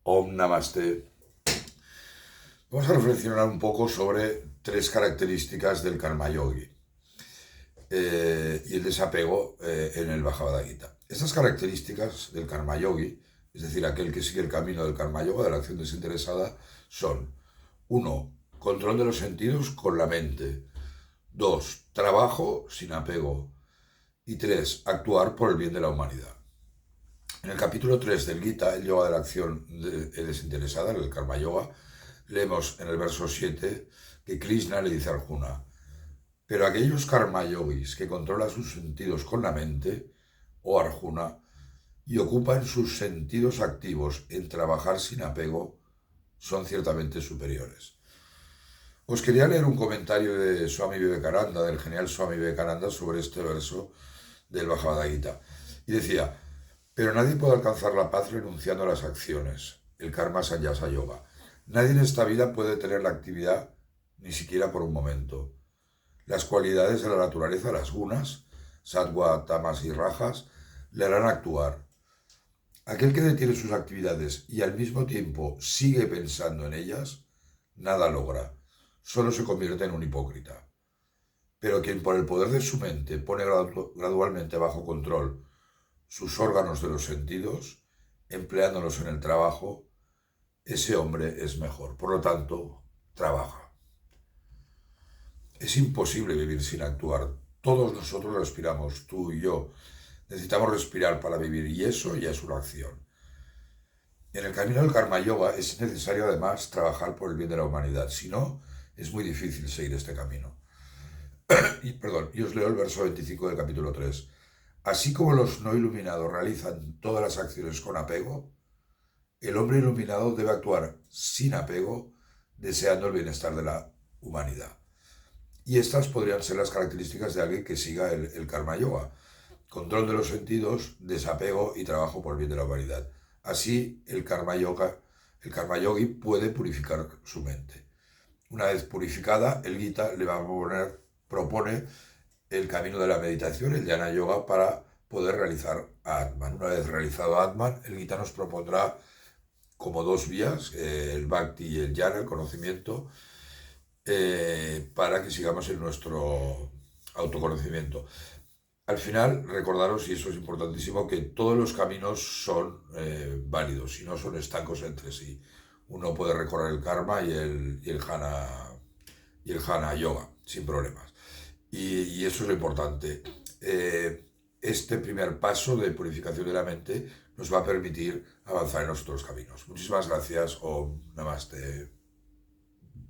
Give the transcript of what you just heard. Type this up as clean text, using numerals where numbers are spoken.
Om Namaste. Vamos a reflexionar un poco sobre tres características del Karma Yogi y el desapego en el Bhagavad Gita. Estas características del Karma Yogi, es decir, aquel que sigue el camino del Karma Yoga, de la acción desinteresada, son: 1. Control de los sentidos con la mente. 2. Trabajo sin apego. Y 3. Actuar por el bien de la humanidad. En el capítulo 3 del Gita, el yoga de la acción desinteresada, el Karma Yoga, leemos en el verso 7 que Krishna le dice a Arjuna: pero aquellos Karma Yogis que controlan sus sentidos con la mente, oh Arjuna, y ocupan sus sentidos activos en trabajar sin apego, son ciertamente superiores. Os quería leer un comentario de Swami Vivekananda, del genial Swami Vivekananda, sobre este verso del Bhagavad Gita. Y decía: pero nadie puede alcanzar la paz renunciando a las acciones, el karma sannyasa yoga. Nadie en esta vida puede tener la actividad ni siquiera por un momento. Las cualidades de la naturaleza, las gunas, sattva, tamas y rajas, le harán actuar. Aquel que detiene sus actividades y al mismo tiempo sigue pensando en ellas, nada logra, solo se convierte en un hipócrita. Pero quien por el poder de su mente pone gradualmente bajo control sus órganos de los sentidos, empleándolos en el trabajo, ese hombre es mejor. Por lo tanto, trabaja. Es imposible vivir sin actuar. Todos nosotros respiramos, tú y yo. Necesitamos respirar para vivir y eso ya es una acción. En el camino del Karma Yoga es necesario además trabajar por el bien de la humanidad. Si no, es muy difícil seguir este camino. Y os leo el verso 25 del capítulo 3. Así como los no iluminados realizan todas las acciones con apego, el hombre iluminado debe actuar sin apego, deseando el bienestar de la humanidad. Y estas podrían ser las características de alguien que siga el Karma Yoga: control de los sentidos, desapego y trabajo por el bien de la humanidad. Así, el Karma Yogi puede purificar su mente. Una vez purificada, el Gita le va a propone el camino de la meditación, el Jnana Yoga, para poder realizar Atman. Una vez realizado Atman, el Gita nos propondrá como dos vías, el Bhakti y el Jnana, el conocimiento, para que sigamos en nuestro autoconocimiento. Al final, recordaros, y eso es importantísimo, que todos los caminos son válidos y no son estancos entre sí. Uno puede recorrer el karma y el jhana yoga sin problemas. Y eso es lo importante. Este primer paso de purificación de la mente nos va a permitir avanzar en los otros caminos. Muchísimas gracias. Om Namaste.